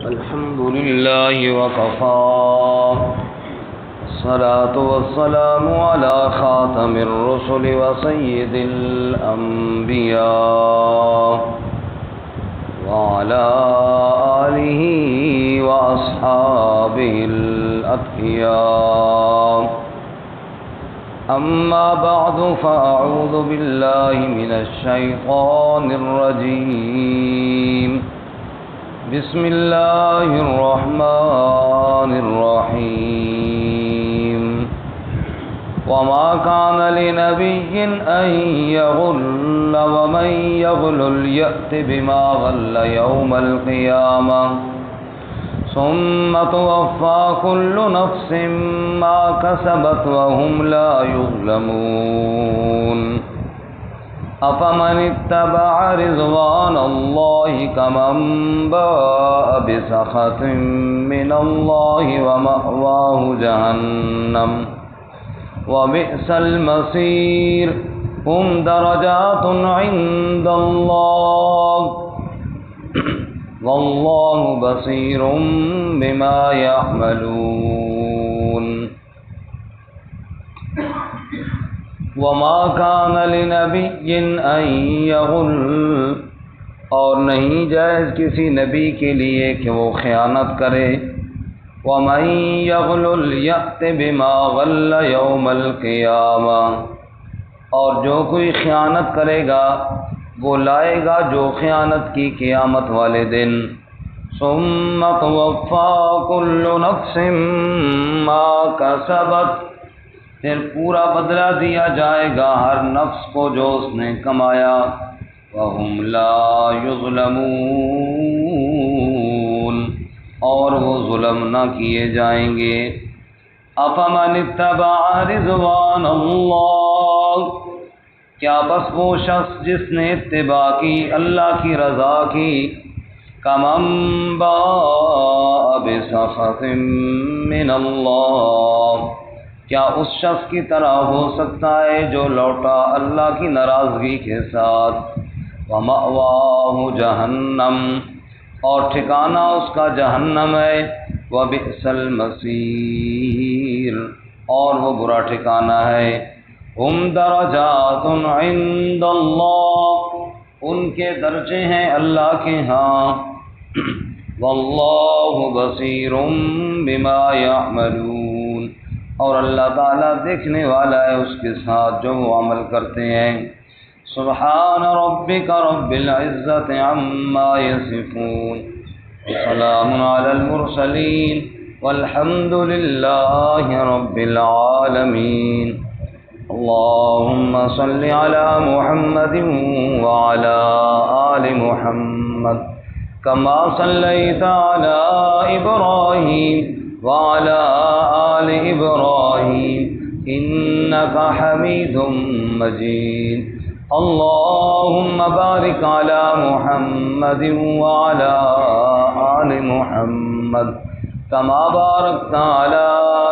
الحمد لله وكفى الصلاة والسلام على خاتم الرسل وسيد الأنبياء وعلى آله وأصحابه الأتقياء أما بعد فأعوذ بالله من الشيطان الرجيم بسم الله الرحمن الرحيم وما كان لنبي أن يغل ومن يغلل يأت بما غل يوم القيامة ثم توفى كل نفس ما كسبت وهم لا يظلمون أفمن اتبع رضوان الله كمن باء بسخط من الله ومأواه جهنم وبئس المصير هم درجات عند الله والله بصير بما يعملون وما كان لنبي أن يغل اور نہیں جائز کسی نبی کے لیے کہ وہ خیانت کرے وَمَن يَغْلُلْ يَأْتِ بِمَا غَلَّ يَوْمَ الْقِيَامَةِ اور جو کوئی خیانت کرے گا وہ لائے گا جو خیانت کی قیامت والے دن ثُمَّ تُوَفَّى كُلُّ نَفْسٍ مَا كَسَبَتْ پھر پورا بدلہ دیا جائے گا ہر نفس کو جو اس نے کمایا وَهُمْ لَا يُظْلَمُونَ اور وہ ظلم نہ کیے جائیں گے أَفَمَنِ اتَّبَعَ رِضْوَانَ اللَّهِ کیا بس وہ شخص جس نے اتباع کی اللہ کی رضا کی كَمَن بَاءَ بِسَخَطٍ مِّنَ اللَّهِ کیا اس شخص کی طرح ہو سکتا ہے جو لوٹا اللہ کی ناراضگی کے ساتھ وَمَأْوَاهُ جَهَنَّمُ اور ٹھکانہ اس کا جہنم ہے وَبِئْسَ الْمَصِيرُ اور وہ برا ٹھکانہ ہے ہم درجات عند اللہ ان کے درجے ہیں اللہ کے ہاں واللہ بصیر بما يعملون اور اللہ تعالیٰ دیکھنے والا ہے اس کے ساتھ جو وہ عمل کرتے ہیں سبحان ربک رب العزت عما یصفون وسلام علی المرسلین والحمد للہ رب العالمین اللهم صل على محمد وعلى آل محمد كما صليت على إبراهيم وعلى آل إبراهيم إنك حميد مجيد اللهم بارك على محمد وعلى آل محمد كما باركت على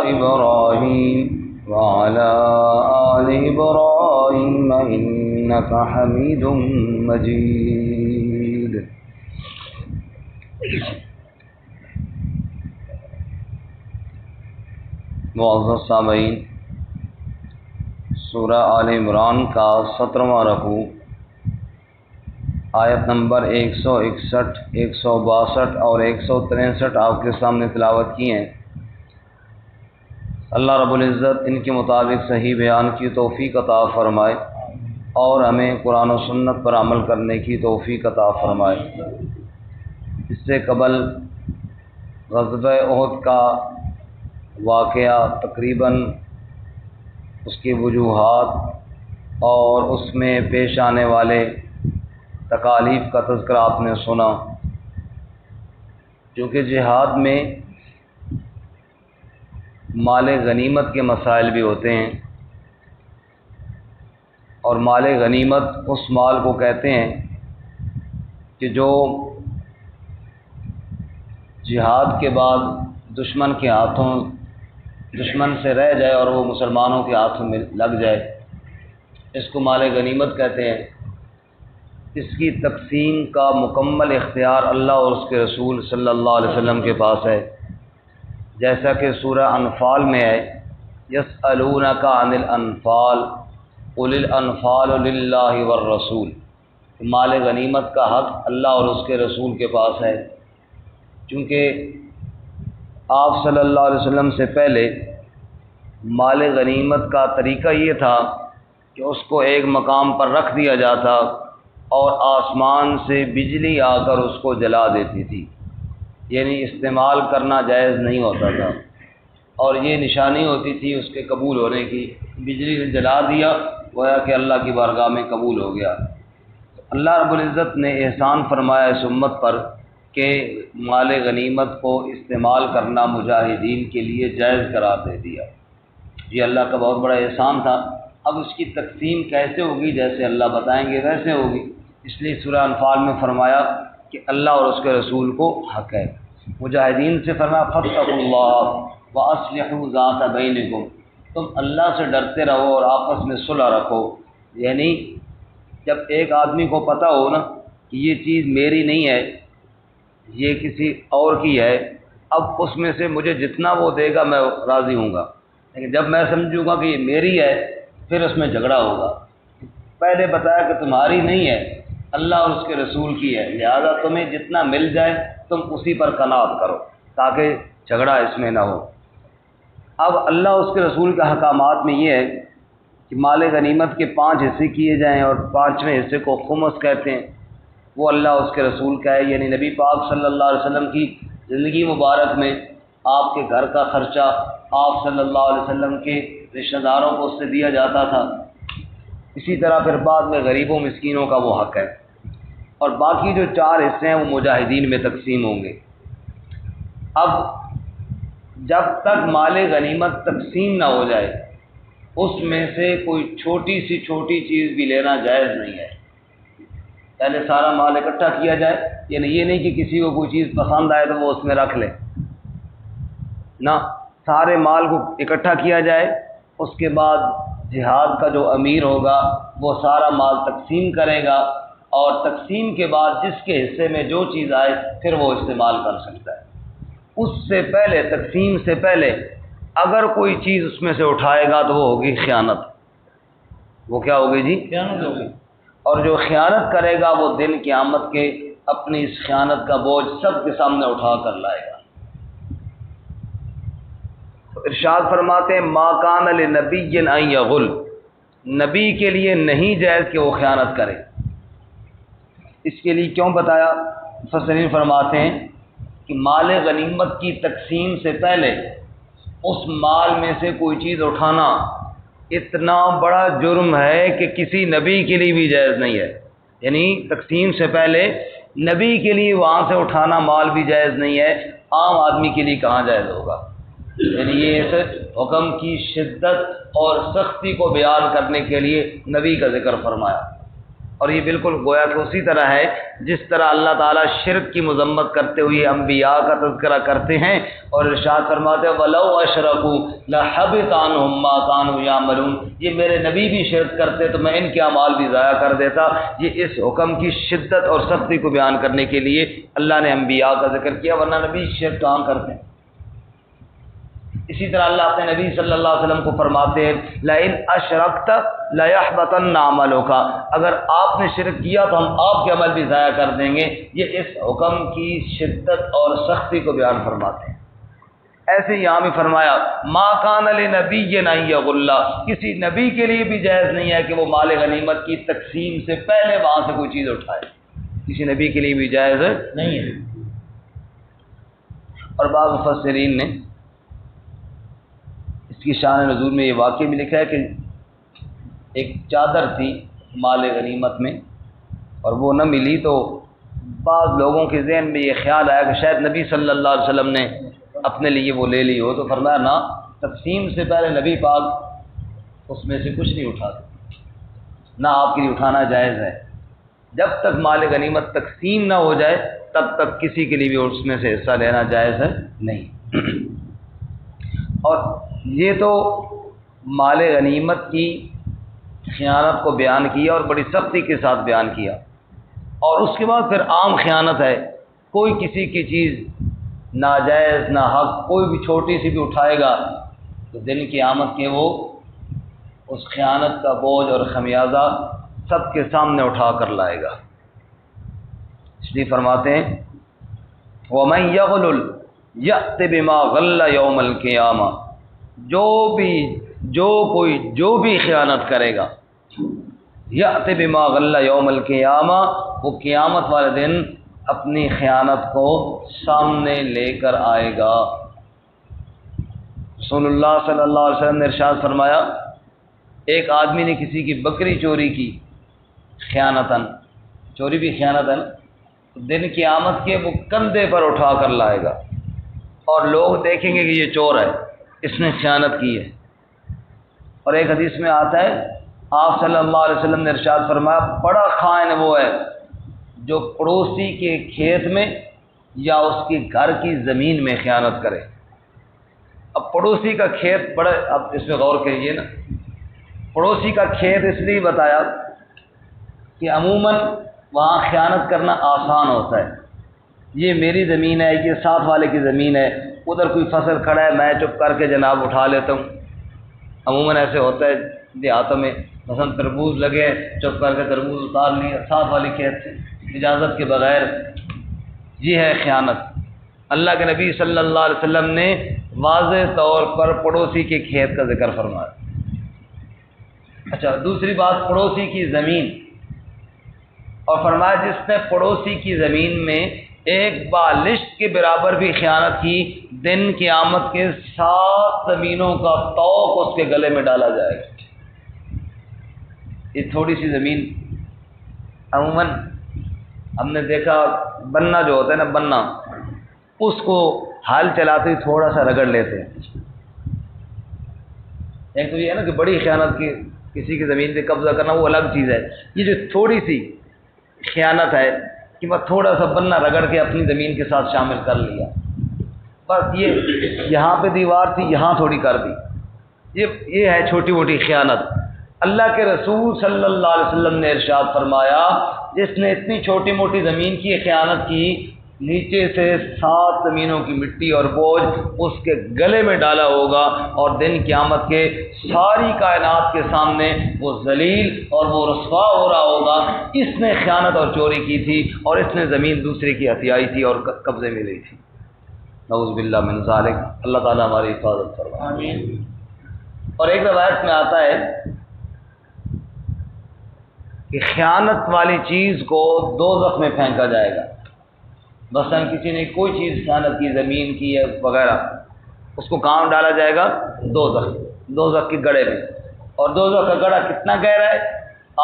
إبراهيم وعلى آل إبراهيم إنك حميد مجيد معزز سامعین سورہ آل عمران کا 17واں رکوع آیت نمبر 161 162 اور 163 آپ کے سامنے تلاوت کی ہیں اللہ رب العزت ان کے مطابق صحیح بیان کی توفیق عطا فرمائے اور ہمیں قرآن و سنت پر عمل کرنے کی توفیق عطا فرمائے اس سے قبل غزوہ احد کا واقعہ تقریباً اس کی وجوہات اور اس میں پیش آنے والے تکالیف کا تذکرہ آپ نے سنا کیونکہ جہاد میں مال غنیمت کے مسائل بھی ہوتے ہیں اور مال غنیمت اس مال کو کہتے ہیں کہ جو جہاد کے بعد دشمن کے ہاتھوں دشمن سے رہ جائے اور وہ مسلمانوں کے ہاتھوں میں لگ جائے، اس کو مال غنیمت کہتے ہیں۔ اس کی تقسیم کا مکمل اختیار اللہ اور اس کے رسول صلی اللہ علیہ وسلم کے پاس ہے، جیسا کہ سورہ انفال میں ہے یسألونک عن الانفال قل الانفال للہ والرسول، مال غنیمت کا حق اللہ اور اس کے رسول کے پاس ہے، چونکہ آپ صلی اللہ علیہ وسلم سے پہلے مال غنیمت کا طریقہ یہ تھا کہ اس کو ایک مقام پر رکھ دیا جاتا اور آسمان سے بجلی آ کر اس کو جلا دیتی تھی، یعنی استعمال کرنا جائز نہیں ہوتا تھا، اور یہ نشانی ہوتی تھی اس کے قبول ہونے کی، بجلی نے جلا دیا گویا کہ اللہ کی بارگاہ میں قبول ہو گیا۔ اللہ رب العزت نے احسان فرمایا اس امت پر کہ مال غنیمت کو استعمال کرنا مجاہدین کے لیے جائز قرار دے دیا، یہ اللہ کا بہت بڑا احسان تھا۔ اب اس کی تقسیم کیسے ہوگی، جیسے اللہ بتائیں گے ویسے ہوگی، اس لیے سورہ انفال میں فرمایا کہ اللہ اور اس کے رسول کو حق ہے۔ مجاہدین سے فرمایا فاتقوا اللہ واصلحوا ذات بینکم، تم اللہ سے ڈرتے رہو اور آپس میں صلح رکھو، یعنی جب ایک آدمی کو پتہ ہو نا کہ یہ چیز میری نہیں ہے، یہ کسی اور کی ہے، اب اس میں سے مجھے جتنا وہ دے گا میں راضی ہوں گا، لیکن جب میں سمجھوں گا کہ یہ میری ہے پھر اس میں جھگڑا ہوگا۔ پہلے بتایا کہ تمہاری نہیں ہے، اللہ اور اس کے رسول کی ہے، لہذا تمہیں جتنا مل جائے تم اسی پر قناعت کرو تاکہ جھگڑا اس میں نہ ہو۔ اب اللہ اور اس کے رسول کے احکامات میں یہ ہے کہ مال غنیمت کے 5 حصے کیے جائیں، اور 5ویں حصے کو خمس کہتے ہیں، وہ اللہ اور اس کے رسول کا ہے، یعنی نبی پاک صلی اللہ علیہ وسلم کی زندگی مبارک میں آپ کے گھر کا خرچہ آپ صلی اللہ علیہ وسلم کے رشتہ داروں کو اس سے دیا جاتا تھا، اسی طرح پھر بعد میں غریبوں مسکینوں کا وہ حق ہے، اور باقی جو 4 حصے ہیں وہ مجاہدین میں تقسیم ہوں گے۔ اب جب تک مال غنیمت تقسیم نہ ہو جائے اس میں سے کوئی چھوٹی سی چھوٹی چیز بھی لینا جائز نہیں ہے، پہلے سارا مال اکٹھا کیا جائے، یعنی یہ نہیں کہ کسی کو کوئی چیز پسند آئے تو وہ اس میں رکھ لے، نہ، سارے مال کو اکٹھا کیا جائے، اس کے بعد جہاد کا جو امیر ہوگا وہ سارا مال تقسیم کرے گا، اور تقسیم کے بعد جس کے حصے میں جو چیز آئے پھر وہ استعمال کر سکتا ہے۔ اس سے پہلے، تقسیم سے پہلے اگر کوئی چیز اس میں سے اٹھائے گا تو وہ ہوگی خیانت۔ وہ کیا ہوگی جی؟ خیانت ہوگی، اور جو خیانت کرے گا وہ دن قیامت کے اپنی اس خیانت کا بوجھ سب کے سامنے اٹھا کر لائے گا۔ ارشاد فرماتے ہیں ما کان لنبی ان یغل، نبی کے لیے نہیں جائز کہ وہ خیانت کرے۔ اس کے لیے کیوں بتایا؟ مفسرین فرماتے ہیں کہ مال غنیمت کی تقسیم سے پہلے اس مال میں سے کوئی چیز اٹھانا اتنا بڑا جرم ہے کہ کسی نبی کے لیے بھی جائز نہیں ہے، یعنی تقسیم سے پہلے نبی کے لیے وہاں سے اٹھانا مال بھی جائز نہیں ہے، عام آدمی کے لیے کہاں جائز ہوگا؟ یعنی یہ اس حکم کی شدت اور سختی کو بیان کرنے کے لیے نبی کا ذکر فرمایا، اور یہ بالکل گویا کہ اسی طرح ہے جس طرح اللہ تعالیٰ شرک کی مذمت کرتے ہوئے انبیاء کا تذکرہ کرتے ہیں، اور ارشاد فرماتے ہیں وَلَوْ أَشْرَكُوا لَحَبِطَ عَنْهُمْ مَا كَانُوا يَعْمَلُونَ، یہ میرے نبی بھی شرک کرتے تو میں ان کے اعمال بھی ضائع کر دیتا۔ یہ اس حکم کی شدت اور سختی کو بیان کرنے کے لیے اللہ نے انبیاء کا ذکر کیا، ورنہ نبی شرک کہاں کرتے ہیں۔ اسی طرح اللہ اپنے نبی صلی اللہ علیہ وسلم کو فرماتے ہیں لئن اشرکت لیحبطن عملک، اگر آپ نے شرک کیا تو ہم آپ کے عمل بھی ضائع کر دیں گے۔ یہ اس حکم کی شدت اور سختی کو بیان فرماتے ہیں۔ ایسے یہاں بھی فرمایا ما کان لنبی ان یغل، کسی نبی کے لیے بھی جائز نہیں ہے کہ وہ مال غنیمت کی تقسیم سے پہلے وہاں سے کوئی چیز اٹھائے، کسی نبی کے لیے بھی جائز نہیں ہے۔ اور بعض مفسرین نے اس کی شان نزول میں یہ واقعہ بھی لکھا ہے کہ ایک چادر تھی مال غنیمت میں اور وہ نہ ملی، تو بعض لوگوں کے ذہن میں یہ خیال آیا کہ شاید نبی صلی اللہ علیہ وسلم نے اپنے لیے وہ لے لی ہو، تو فرمایا نہ، تقسیم سے پہلے نبی پاک اس میں سے کچھ نہیں اٹھاتے، نہ آپ کے لیے اٹھانا جائز ہے۔ جب تک مال غنیمت تقسیم نہ ہو جائے تب تک کسی کے لیے بھی اس میں سے حصہ لینا جائز ہے نہیں۔ اور یہ تو مال غنیمت کی خیانت کو بیان کیا اور بڑی سختی کے ساتھ بیان کیا، اور اس کے بعد پھر عام خیانت ہے، کوئی کسی کی چیز ناجائز نہ حق کوئی بھی چھوٹی سی بھی اٹھائے گا تو دن قیامت کے وہ اس خیانت کا بوجھ اور خمیازہ سب کے سامنے اٹھا کر لائے گا۔ اس لیے فرماتے ہیں وَمَن يَغْلُلْ يَأْتِ بِمَا غَلَّ يَوْمَ الْقِيَامَةِ، جو بھی خیانت کرے گا، یأت بما غل یوم القیامہ، وہ قیامت والے دن اپنی خیانت کو سامنے لے کر آئے گا۔ رسول اللہ صلی اللہ علیہ وسلم نے ارشاد فرمایا، ایک آدمی نے کسی کی بکری چوری کی خیانتاً، چوری بھی خیانتاً، دن قیامت کے وہ کندھے پر اٹھا کر لائے گا اور لوگ دیکھیں گے کہ یہ چور ہے، اس نے خیانت کی ہے۔ اور ایک حدیث میں آتا ہے آپ صلی اللہ علیہ وسلم نے ارشاد فرمایا، بڑا خائن وہ ہے جو پڑوسی کے کھیت میں یا اس کے گھر کی زمین میں خیانت کرے۔ اب پڑوسی کا کھیت بڑا، اب اس میں غور کریے نا، پڑوسی کا کھیت اس لیے بتایا کہ عموماً وہاں خیانت کرنا آسان ہوتا ہے، یہ میری زمین ہے، یہ ساتھ والے کی زمین ہے، ادھر کوئی فصل کھڑا ہے میں چپ کر کے جناب اٹھا لیتا ہوں۔ عموماً ایسے ہوتا ہے دیہاتوں میں، مثلا تربوز لگے چپ کر کے تربوز اتار لیا ساتھ والی کھیت سے اجازت کے بغیر، یہ ہے خیانت۔ اللہ کے نبی صلی اللہ علیہ وسلم نے واضح طور پر پڑوسی کے کھیت کا ذکر فرمایا۔ اچھا، دوسری بات پڑوسی کی زمین، اور فرمایا جس نے پڑوسی کی زمین میں ایک بالشت کے برابر بھی خیانت کی، دن قیامت کے 7 زمینوں کا طوق اس کے گلے میں ڈالا جائے گا۔ یہ تھوڑی سی زمین، عموماً ہم نے دیکھا بننا جو ہوتا ہے نا، بننا، اس کو ہل چلاتے ہی تھوڑا سا رگڑ لیتے ہیں۔ ایک تو یہ ہے نا کہ بڑی خیانت کی کسی کی زمین پہ قبضہ کرنا وہ الگ چیز ہے، یہ جو تھوڑی سی خیانت ہے کہ وہ تھوڑا سا بننا رگڑ کے اپنی زمین کے ساتھ شامل کر لیا، بس یہ یہاں پہ دیوار تھی یہاں تھوڑی کر دی، یہ ہے چھوٹی موٹی خیانت۔ اللہ کے رسول صلی اللہ علیہ وسلم نے ارشاد فرمایا، جس نے اتنی چھوٹی موٹی زمین کی خیانت کی، نیچے سے 7 زمینوں کی مٹی اور بوجھ اس کے گلے میں ڈالا ہوگا، اور دن قیامت کے ساری کائنات کے سامنے وہ ذلیل اور وہ رسوا ہو رہا ہوگا، اس نے خیانت اور چوری کی تھی اور اس نے زمین دوسرے کی ہتھیائی تھی اور قبضے میں لی تھی۔ نعوذ باللہ من ذالک، اللہ تعالیٰ ہماری حفاظت فرمائے۔ آمین۔ اور ایک روایت میں آتا ہے کہ خیانت والی چیز کو دوزخ میں پھینکا جائے گا۔ مثلا کسی نے کوئی چیز خیانت کی، زمین کی ہے وغیرہ، اس کو کہاں ڈالا جائے گا؟ دوزخ کے گڑھے میں۔ اور دوزخ کا گڑھا کتنا گہرا ہے؟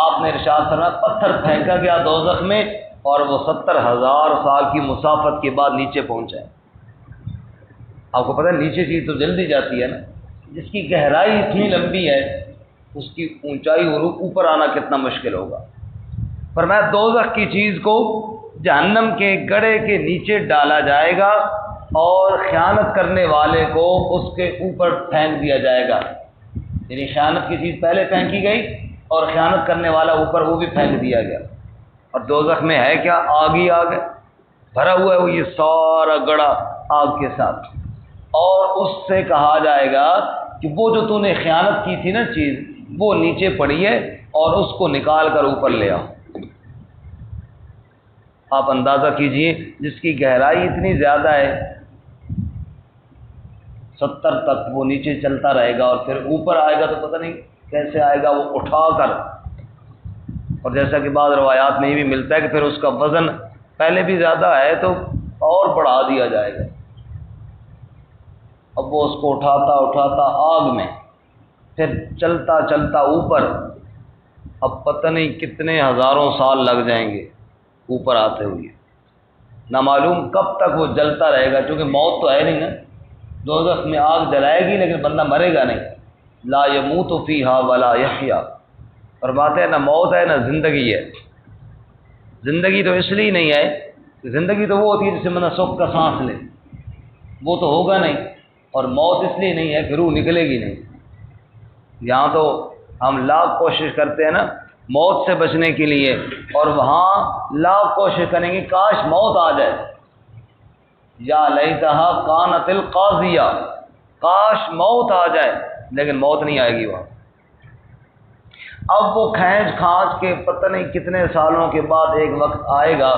آپ نے ارشاد فرمایا پتھر پھینکا گیا دوزخ میں اور وہ 70,000 سال کی مسافت کے بعد نیچے پہنچا ہے۔ آپ کو پتہ ہے نیچے چیز تو جلدی جاتی ہے نا، جس کی گہرائی اتنی لمبی ہے اس کی اونچائی اور اوپر آنا کتنا مشکل ہوگا۔ فرمایا دوزخ کی چیز کو جہنم کے گڑھے کے نیچے ڈالا جائے گا اور خیانت کرنے والے کو اس کے اوپر پھینک دیا جائے گا، یعنی خیانت کی چیز پہلے پھینکی گئی اور خیانت کرنے والا اوپر وہ بھی پھینک دیا گیا۔ اور دوزخ میں ہے کیا؟ آگ ہی آگ ہے، بھرا ہوا ہے وہ یہ سارا گڑھا آگ کے ساتھ، اور اس سے کہا جائے گا کہ وہ جو تو نے خیانت کی تھی نا چیز، وہ نیچے پڑی ہے اور اس کو نکال کر اوپر لے آؤ۔ آپ اندازہ کیجئے جس کی گہرائی اتنی زیادہ ہے 70 تک، وہ نیچے چلتا رہے گا اور پھر اوپر آئے گا تو پتہ نہیں کیسے آئے گا وہ اٹھا کر۔ اور جیسا کہ بعض روایات میں یہ بھی ملتا ہے کہ پھر اس کا وزن پہلے بھی زیادہ ہے تو اور بڑھا دیا جائے گا۔ اب وہ اس کو اٹھاتا اٹھاتا آگ میں، پھر چلتا چلتا اوپر، اب پتہ نہیں کتنے ہزاروں سال لگ جائیں گے اوپر آتے ہوئے، نامعلوم کب تک وہ جلتا رہے گا، کیونکہ موت تو ہے نہیں نا، دوزخ میں آگ جلائے گی لیکن بندہ مرے گا نہیں۔ لا یموت فیہا ولا یحیا، اور بات ہے نہ موت ہے نہ زندگی ہے۔ زندگی تو اس لیے نہیں ہے، زندگی تو وہ ہوتی ہے جسے بندہ سکھ کا سانس لے، وہ تو ہوگا نہیں، اور موت اس لیے نہیں ہے کہ روح نکلے گی نہیں۔ یہاں تو ہم لاکھ کوشش کرتے ہیں نا موت سے بچنے کے لیے، اور وہاں لاکھ کوشش کریں گے کاش موت آ جائے، یا لیتہا کانت القاضیہ، کاش موت آ جائے، لیکن موت نہیں آئے گی وہاں۔ اب وہ کھینچ کھانچ کے پتہ نہیں کتنے سالوں کے بعد ایک وقت آئے گا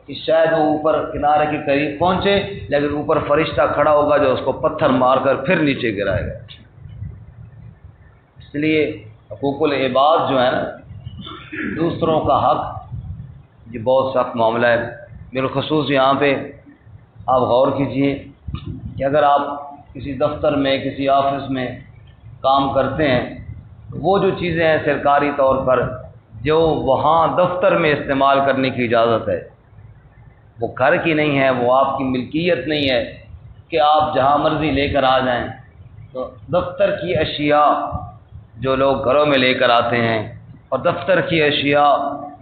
کہ شاید وہ اوپر کنارے کے قریب پہنچے، لیکن اوپر فرشتہ کھڑا ہوگا جو اس کو پتھر مار کر پھر نیچے گرائے گا۔ اس لیے حقوق العباد جو ہے نا، دوسروں کا حق، یہ بہت سخت معاملہ ہے۔ بالخصوص یہاں پہ آپ غور کیجئے کہ اگر آپ کسی دفتر میں کسی آفس میں کام کرتے ہیں، وہ جو چیزیں ہیں سرکاری طور پر جو وہاں دفتر میں استعمال کرنے کی اجازت ہے، وہ گھر کی نہیں ہے، وہ آپ کی ملکیت نہیں ہے کہ آپ جہاں مرضی لے کر آ جائیں۔ تو دفتر کی اشیاء جو لوگ گھروں میں لے کر آتے ہیں، اور دفتر کی اشیاء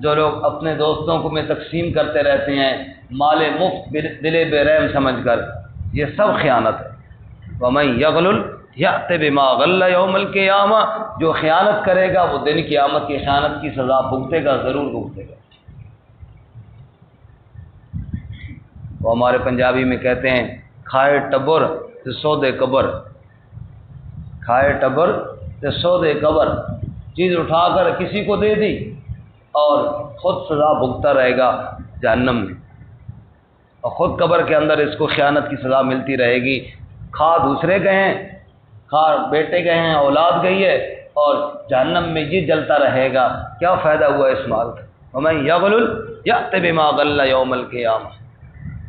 جو لوگ اپنے دوستوں کو میں تقسیم کرتے رہتے ہیں مال مفت دل بے رحم سمجھ کر، یہ سب خیانت ہے۔ وَمَن يَغْلُلْ يَأْتِ بِمَا غَلَّ يَوْمَ الْقِيَامَةِ، جو خیانت کرے گا وہ دن قیامت کی خیانت کی سزا بھگتے گا، ضرور بھگتے گا۔ وہ ہمارے پنجابی میں کہتے ہیں کھائے ٹبر تے سودے قبر، کھائے ٹبر تے سودے قبر، چیز اٹھا کر کسی کو دے دی اور خود سزا بھگتا رہے گا جہنم میں، اور خود قبر کے اندر اس کو خیانت کی سزا ملتی رہے گی۔ کھا دوسرے گئے ہیں، کھا بیٹے گئے ہیں، اولاد گئی ہے، اور جہنم میں یہ جلتا رہے گا، کیا فائدہ ہوا اس مال کا؟ وَمَن يَغْلُلْ يَأْتِ بِمَا غَلَّ يَوْمَ الْقِيَامَةِ،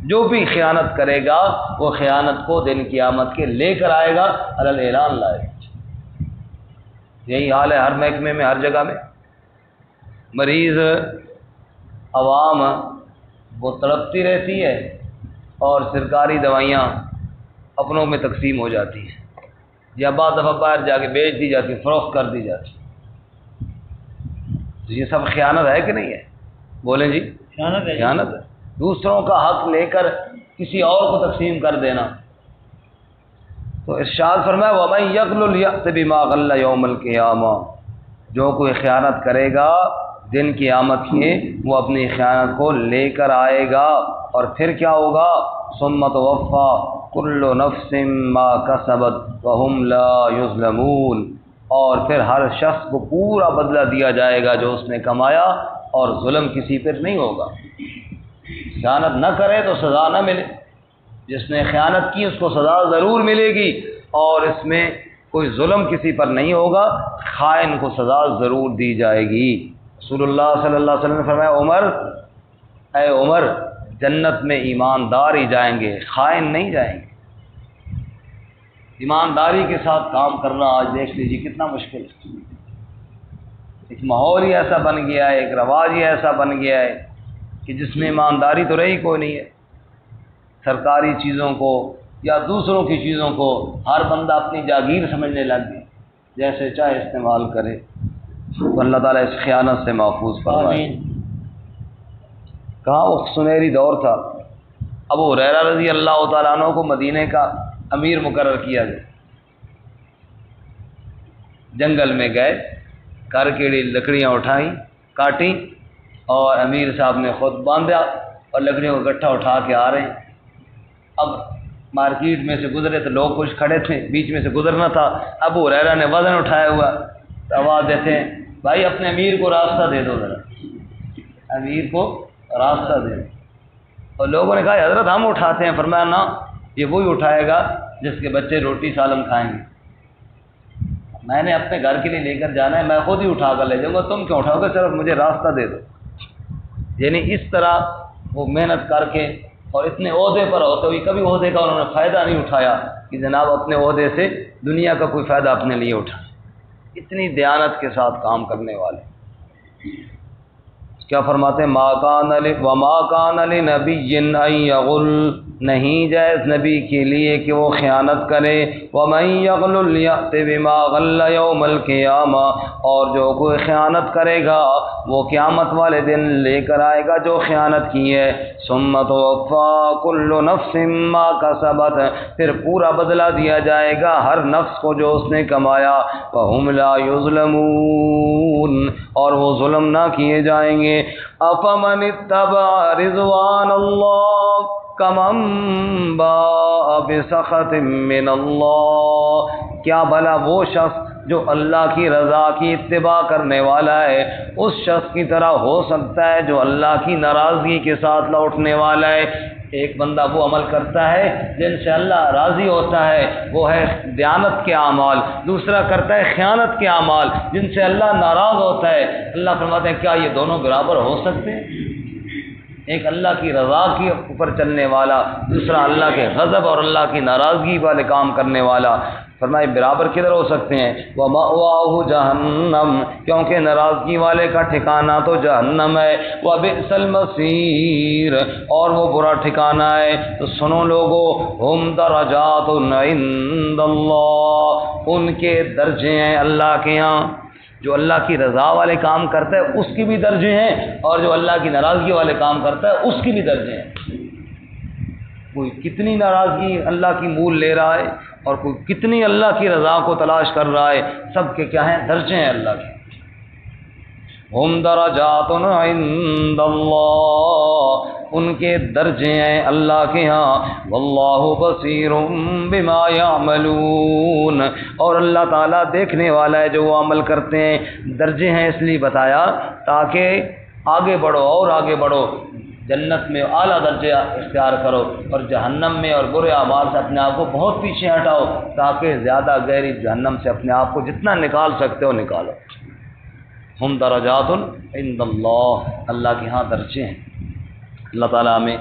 جو بھی خیانت کرے گا وہ خیانت کو دن قیامت کے لے کر آئے گا، علی الاعلان لائے گا۔ یہی حال ہے ہر محکمے میں، ہر جگہ میں۔ مریض عوام وہ تڑپتی رہتی ہے اور سرکاری دوائیاں اپنوں میں تقسیم ہو جاتی ہیں، یا بعض دفعہ باہر جا کے بیچ دی جاتی، فروخت کر دی جاتی۔ تو یہ سب خیانت ہے کہ نہیں ہے؟ بولیں جی، خیانت ہے، خیانت ہے۔ دوسروں کا حق لے کر کسی اور کو تقسیم کر دینا۔ تو ارشاد فرمایا وَمَن يَغْلُلْ يَأْتِ بِمَا غَلَّ يَوْمَ الْقِيَامَةِ، جو کوئی خیانت کرے گا دن قیامت کے وہ اپنی خیانت کو لے کر آئے گا، اور پھر کیا ہوگا؟ ثُمَّ تُوَفَّى كُلُّ نَفْسٍ مَا كَسَبَتْ وَهُمْ لَا يُظْلَمُونَ، اور پھر ہر شخص کو پورا بدلہ دیا جائے گا جو اس نے کمایا، اور ظلم کسی پر نہیں ہوگا۔ خیانت نہ کرے تو سزا نہ ملے، جس نے خیانت کی اس کو سزا ضرور ملے گی، اور اس میں کوئی ظلم کسی پر نہیں ہوگا، خائن کو سزا ضرور دی جائے گی۔ رسول اللہ صلی اللہ علیہ وسلم نے فرمایا عمر، اے عمر، جنت میں ایماندار ہی جائیں گے، خائن نہیں جائیں گے۔ ایمانداری کے ساتھ کام کرنا آج دیکھ لیجیے کتنا مشکل ہے۔ ایک ماحول ہی ایسا بن گیا ہے، ایک رواج ہی ایسا بن گیا ہے کہ جس میں ایمانداری تو رہی کوئی نہیں ہے۔ سرکاری چیزوں کو یا دوسروں کی چیزوں کو ہر بندہ اپنی جاگیر سمجھنے لگ گیا، جیسے چاہے استعمال کرے۔ تو اللہ تعالیٰ اس خیانت سے محفوظ فرمائے۔ کہاں وہ سنہری دور تھا، ابو ہریرہ رضی اللہ تعالیٰ عنہ کو مدینے کا امیر مقرر کیا گیا۔ جنگل میں گئے، گھر کے لیے لکڑیاں اٹھائیں، کاٹیں، اور امیر صاحب نے خود باندھا اور لکڑیوں کو اکٹھا اٹھا کے آ رہے ہیں۔ اب مارکیٹ میں سے گزرے تو لوگ کچھ کھڑے تھے، بیچ میں سے گزرنا تھا، ابو ہریرہ نے وزن اٹھایا ہوا، تو آواز دیتے ہیں بھائی اپنے امیر کو راستہ دے دو ذرا، امیر کو راستہ دے دو۔ اور لوگوں نے کہا حضرت ہم اٹھاتے ہیں۔ فرمایا نہ، یہ وہی اٹھائے گا جس کے بچے روٹی سالم کھائیں گے، میں نے اپنے گھر کے لیے لے کر جانا ہے، میں خود ہی اٹھا کر لے جاؤں گا، تم کیوں اٹھاؤ گے؟ صرف مجھے راستہ دے دو۔ یعنی اس طرح وہ محنت کر کے اور اتنے عہدے پر ہوتے ہوئے کبھی عہدے کا انہوں نے فائدہ نہیں اٹھایا کہ جناب اپنے عہدے سے دنیا کا کوئی فائدہ اپنے لیے اٹھائے۔ اتنی دیانت کے ساتھ کام کرنے والے کیا فرماتے ہیں وَمَا كَانَ لِنَبِيٍّ أَن يَغُلَّ، نہیں جائز نبی کے لیے کہ وہ خیانت کرے۔ وَمَن يَغْلُلْ يَأْتِ بِمَا غَلَّ يَوْمَ الْقِيَامَةِ، اور جو کوئی خیانت کرے گا وہ قیامت والے دن لے کر آئے گا جو خیانت کی ہے۔ ثم توفا کل نفس ما کسبت، پھر پورا بدلہ دیا جائے گا ہر نفس کو جو اس نے کمایا، وہم لا یظلمون، اور وہ ظلم نہ کیے جائیں گے۔ افمن اتبع رضوان اللہ کمن باء بسخط من اللہ، کیا بھلا وہ شخص جو اللہ کی رضا کی اتباع کرنے والا ہے اس شخص کی طرح ہو سکتا ہے جو اللہ کی ناراضگی کے ساتھ لوٹنے والا ہے؟ ایک بندہ وہ عمل کرتا ہے جن سے اللہ راضی ہوتا ہے، وہ ہے دیانت کے اعمال، دوسرا کرتا ہے خیانت کے اعمال جن سے اللہ ناراض ہوتا ہے۔ اللہ فرماتے ہیں کیا یہ دونوں برابر ہو سکتے ہیں؟ ایک اللہ کی رضا کے اوپر چلنے والا، دوسرا اللہ کے غضب اور اللہ کی ناراضگی والے کام کرنے والا، فرمائے برابر کدھر ہو سکتے ہیں؟ وَمَأْوَاهُ جَهَنَّمُ، کیونکہ ناراضگی والے کا ٹھکانہ تو جہنم ہے، وَبِئْسَ الْمَصِيرُ، اور وہ برا ٹھکانہ ہے۔ تو سنو لوگو، ہم درجات عند اللہ، ان کے درجے ہیں اللہ کے ہاں۔ جو اللہ کی رضا والے کام کرتا ہے اس کی بھی درجے ہیں، اور جو اللہ کی ناراضگی والے کام کرتا ہے اس کی بھی درجے ہیں۔ کوئی کتنی ناراضگی اللہ کی مول لے رہا ہے اور کوئی کتنی اللہ کی رضا کو تلاش کر رہا ہے، سب کے کیا ہیں؟ درجے ہیں اللہ کے۔ ہم درجات عند اللہ، ان کے درجے ہیں اللہ کے ہاں۔ واللہ بصیر بما یعملون، اور اللہ تعالیٰ دیکھنے والا ہے جو وہ عمل کرتے ہیں۔ درجے ہیں اس لیے بتایا تاکہ آگے بڑھو اور آگے بڑھو، جنت میں اعلیٰ درجے اختیار کرو اور جہنم میں اور برے اعمال سے اپنے آپ کو بہت پیچھے ہٹاؤ تاکہ زیادہ گہری جہنم سے اپنے آپ کو جتنا نکال سکتے ہو نکالو۔ ہم درجات عند اللہ، اللہ کے ہاں درجے ہیں۔ اللہ تعالیٰ ہمیں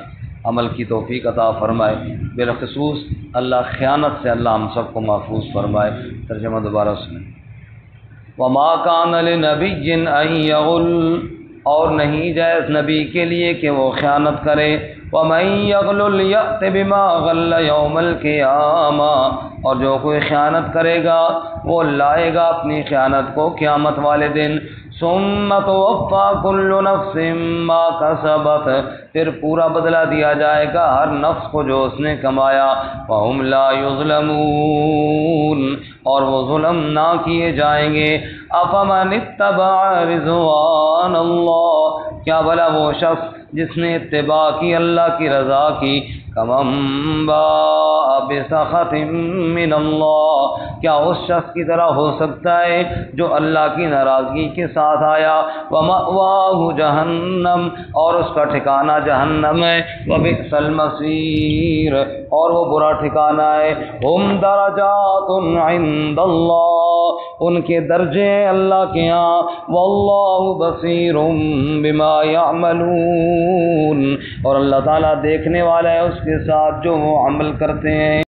عمل کی توفیق عطا فرمائے، بالخصوص اللہ خیانت سے اللہ ہم سب کو محفوظ فرمائے۔ ترجمہ دوبارہ سنیں۔ وما کان لنبی ان یغل، اور نہیں جائز نبی کے لیے کہ وہ خیانت کرے۔ ومن یغلل یأت بما غل یوم القیامہ، اور جو کوئی خیانت کرے گا وہ لائے گا اپنی خیانت کو قیامت والے دن۔ ثم توفی کل نفس ما کسبت، پھر پورا بدلہ دیا جائے گا ہر نفس کو جو اس نے کمایا۔ وہم لا یظلمون، اور وہ ظلم نہ کیے جائیں گے۔ افمن اتبع رضوان اللہ، کیا بھلا وہ شخص جس نے اتباع کی اللہ کی رضا کی، کمن باء بسخط من اللہ، کیا اس شخص کی طرح ہو سکتا ہے جو اللہ کی ناراضگی کے ساتھ آیا۔ ومأواہ جہنم، اور اس کا ٹھکانہ جہنم ہے۔ وبئس المصیر، اور وہ برا ٹھکانہ ہے۔ ہم درجات عند اللہ، ان کے درجے ہیں اللہ کے ہاں۔ واللہ بصیر بما یعملون، اور اللہ تعالیٰ دیکھنے والا ہے اس کے ساتھ جو وہ عمل کرتے ہیں۔